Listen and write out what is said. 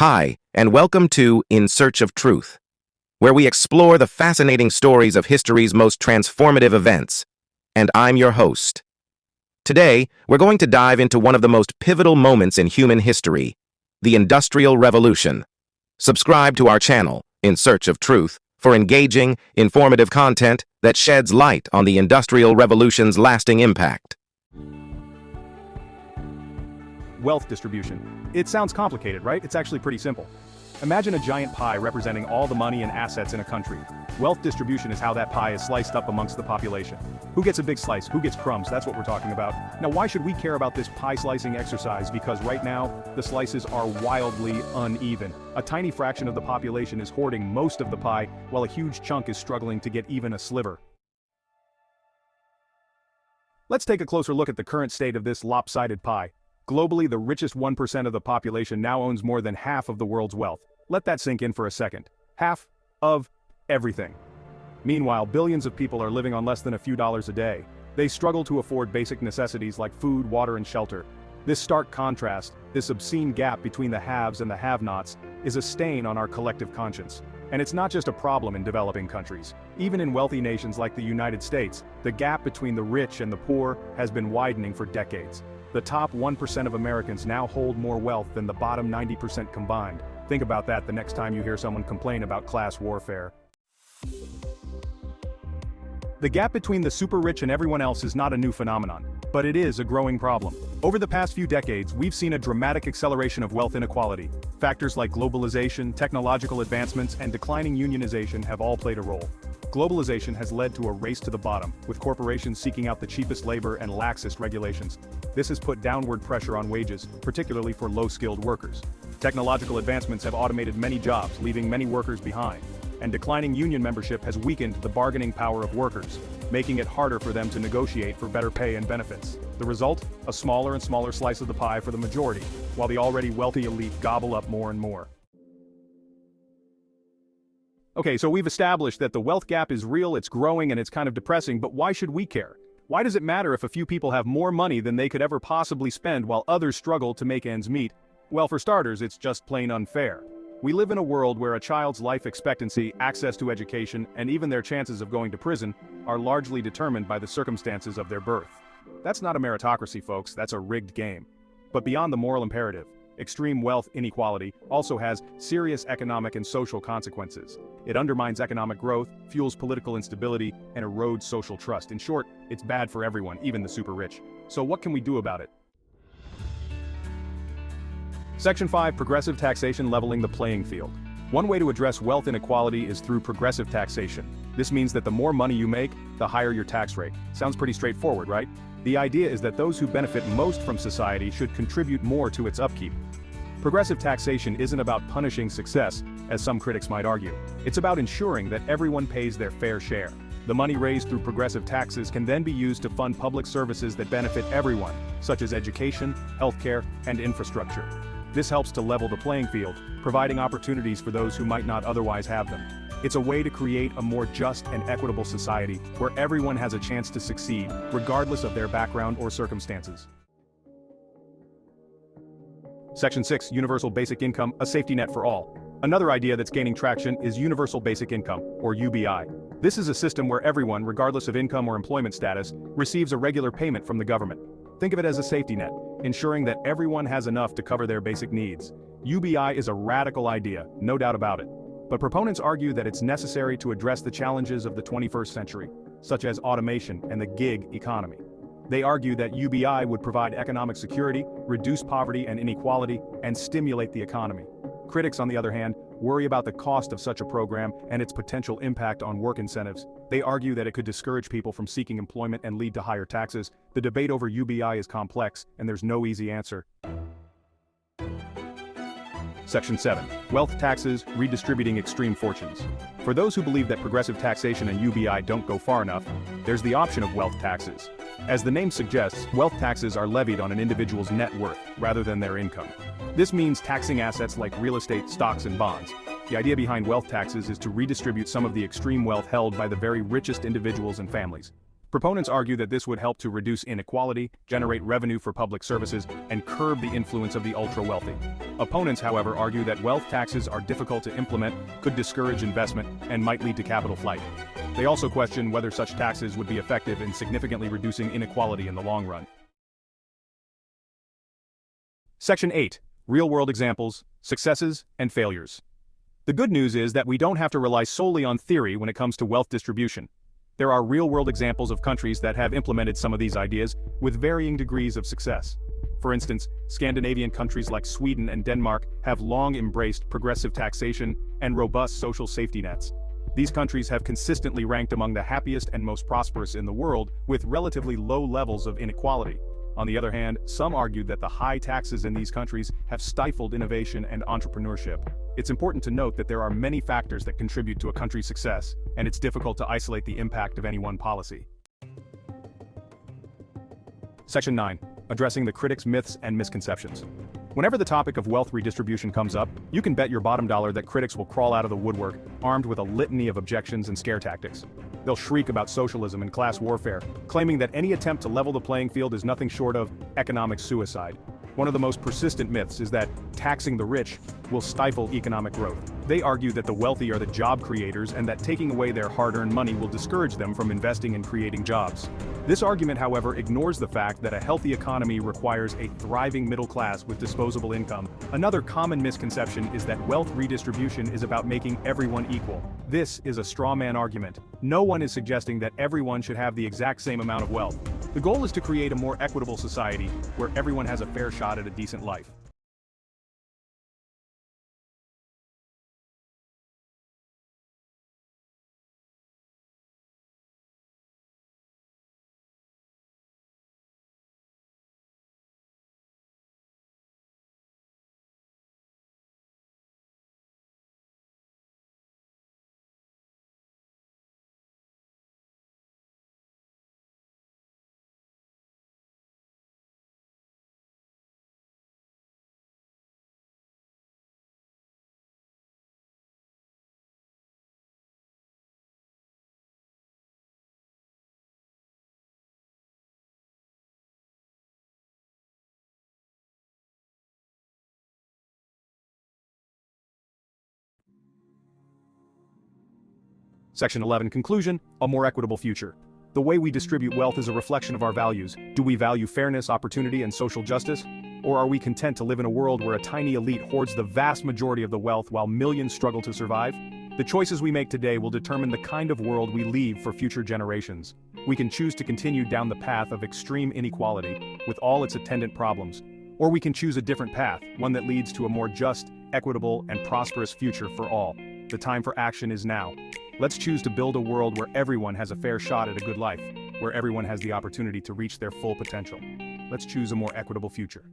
Hi, and welcome to In Search of Truth, where we explore the fascinating stories of history's most transformative events. And I'm your host. Today, we're going to dive into one of the most pivotal moments in human history, the Industrial Revolution. Subscribe to our channel, In Search of Truth, for engaging, informative content that sheds light on the Industrial Revolution's lasting impact. Wealth distribution. It sounds complicated, right? It's actually pretty simple. Imagine a giant pie representing all the money and assets in a country. Wealth distribution is how that pie is sliced up amongst the population. Who gets a big slice? Who gets crumbs? That's what we're talking about. Now, why should we care about this pie slicing exercise? Because right now, the slices are wildly uneven. A tiny fraction of the population is hoarding most of the pie, while a huge chunk is struggling to get even a sliver. Let's take a closer look at the current state of this lopsided pie. Globally, the richest 1% of the population now owns more than half of the world's wealth. Let that sink in for a second. Half of everything. Meanwhile, billions of people are living on less than a few dollars a day. They struggle to afford basic necessities like food, water, and shelter. This stark contrast, this obscene gap between the haves and the have-nots, is a stain on our collective conscience. And it's not just a problem in developing countries. Even in wealthy nations like the United States, the gap between the rich and the poor has been widening for decades. The top 1% of Americans now hold more wealth than the bottom 90% combined. Think about that the next time you hear someone complain about class warfare. The gap between the super rich and everyone else is not a new phenomenon, but it is a growing problem. Over the past few decades, we've seen a dramatic acceleration of wealth inequality. Factors like globalization, technological advancements, and declining unionization have all played a role. Globalization has led to a race to the bottom, with corporations seeking out the cheapest labor and laxest regulations. This has put downward pressure on wages, particularly for low-skilled workers. Technological advancements have automated many jobs, leaving many workers behind. And declining union membership has weakened the bargaining power of workers, making it harder for them to negotiate for better pay and benefits. The result? A smaller and smaller slice of the pie for the majority, while the already wealthy elite gobble up more and more. Okay, so we've established that the wealth gap is real, it's growing, and it's kind of depressing, but why should we care? Why does it matter if a few people have more money than they could ever possibly spend while others struggle to make ends meet? Well, for starters, it's just plain unfair. We live in a world where a child's life expectancy, access to education, and even their chances of going to prison are largely determined by the circumstances of their birth. That's not a meritocracy, folks, that's a rigged game. But beyond the moral imperative, extreme wealth inequality also has serious economic and social consequences. It undermines economic growth, fuels political instability, and erodes social trust. In short, it's bad for everyone, even the super rich. So what can we do about it? Section 5, Progressive Taxation, leveling the playing field. One way to address wealth inequality is through progressive taxation. This means that the more money you make, the higher your tax rate. Sounds pretty straightforward, right? The idea is that those who benefit most from society should contribute more to its upkeep. Progressive taxation isn't about punishing success, as some critics might argue. It's about ensuring that everyone pays their fair share. The money raised through progressive taxes can then be used to fund public services that benefit everyone, such as education, healthcare, and infrastructure. This helps to level the playing field, providing opportunities for those who might not otherwise have them. It's a way to create a more just and equitable society where everyone has a chance to succeed, regardless of their background or circumstances. Section 6, Universal Basic Income, a safety net for all. Another idea that's gaining traction is Universal Basic Income, or UBI. This is a system where everyone, regardless of income or employment status, receives a regular payment from the government. Think of it as a safety net, ensuring that everyone has enough to cover their basic needs. UBI is a radical idea, no doubt about it. But proponents argue that it's necessary to address the challenges of the 21st century, such as automation and the gig economy. They argue that UBI would provide economic security, reduce poverty and inequality, and stimulate the economy. Critics, on the other hand, worry about the cost of such a program and its potential impact on work incentives. They argue that it could discourage people from seeking employment and lead to higher taxes. The debate over UBI is complex, and there's no easy answer. Section 7, Wealth Taxes, Redistributing Extreme Fortunes. For those who believe that progressive taxation and UBI don't go far enough, there's the option of wealth taxes. As the name suggests, wealth taxes are levied on an individual's net worth, rather than their income. This means taxing assets like real estate, stocks, and bonds. The idea behind wealth taxes is to redistribute some of the extreme wealth held by the very richest individuals and families. Proponents argue that this would help to reduce inequality, generate revenue for public services, and curb the influence of the ultra-wealthy. Opponents, however, argue that wealth taxes are difficult to implement, could discourage investment, and might lead to capital flight. They also question whether such taxes would be effective in significantly reducing inequality in the long run. Section 8. Real-world examples, successes, and failures. The good news is that we don't have to rely solely on theory when it comes to wealth distribution. There are real-world examples of countries that have implemented some of these ideas with varying degrees of success. For instance, Scandinavian countries like Sweden and Denmark have long embraced progressive taxation and robust social safety nets. These countries have consistently ranked among the happiest and most prosperous in the world, with relatively low levels of inequality. On the other hand, some argued that the high taxes in these countries have stifled innovation and entrepreneurship. It's important to note that there are many factors that contribute to a country's success, and it's difficult to isolate the impact of any one policy. Section 9. Addressing the critics' myths and misconceptions. Whenever the topic of wealth redistribution comes up, you can bet your bottom dollar that critics will crawl out of the woodwork, armed with a litany of objections and scare tactics. They'll shriek about socialism and class warfare, claiming that any attempt to level the playing field is nothing short of economic suicide. One of the most persistent myths is that taxing the rich will stifle economic growth. They argue that the wealthy are the job creators and that taking away their hard-earned money will discourage them from investing and creating jobs. This argument, however, ignores the fact that a healthy economy requires a thriving middle class with disposable income. Another common misconception is that wealth redistribution is about making everyone equal. This is a straw man argument. No one is suggesting that everyone should have the exact same amount of wealth. The goal is to create a more equitable society where everyone has a fair shot at a decent life. Section 11. Conclusion: a more equitable future. The way we distribute wealth is a reflection of our values. Do we value fairness, opportunity, and social justice? Or are we content to live in a world where a tiny elite hoards the vast majority of the wealth while millions struggle to survive? The choices we make today will determine the kind of world we leave for future generations. We can choose to continue down the path of extreme inequality, with all its attendant problems. Or we can choose a different path, one that leads to a more just, equitable, and prosperous future for all. The time for action is now. Let's choose to build a world where everyone has a fair shot at a good life, where everyone has the opportunity to reach their full potential. Let's choose a more equitable future.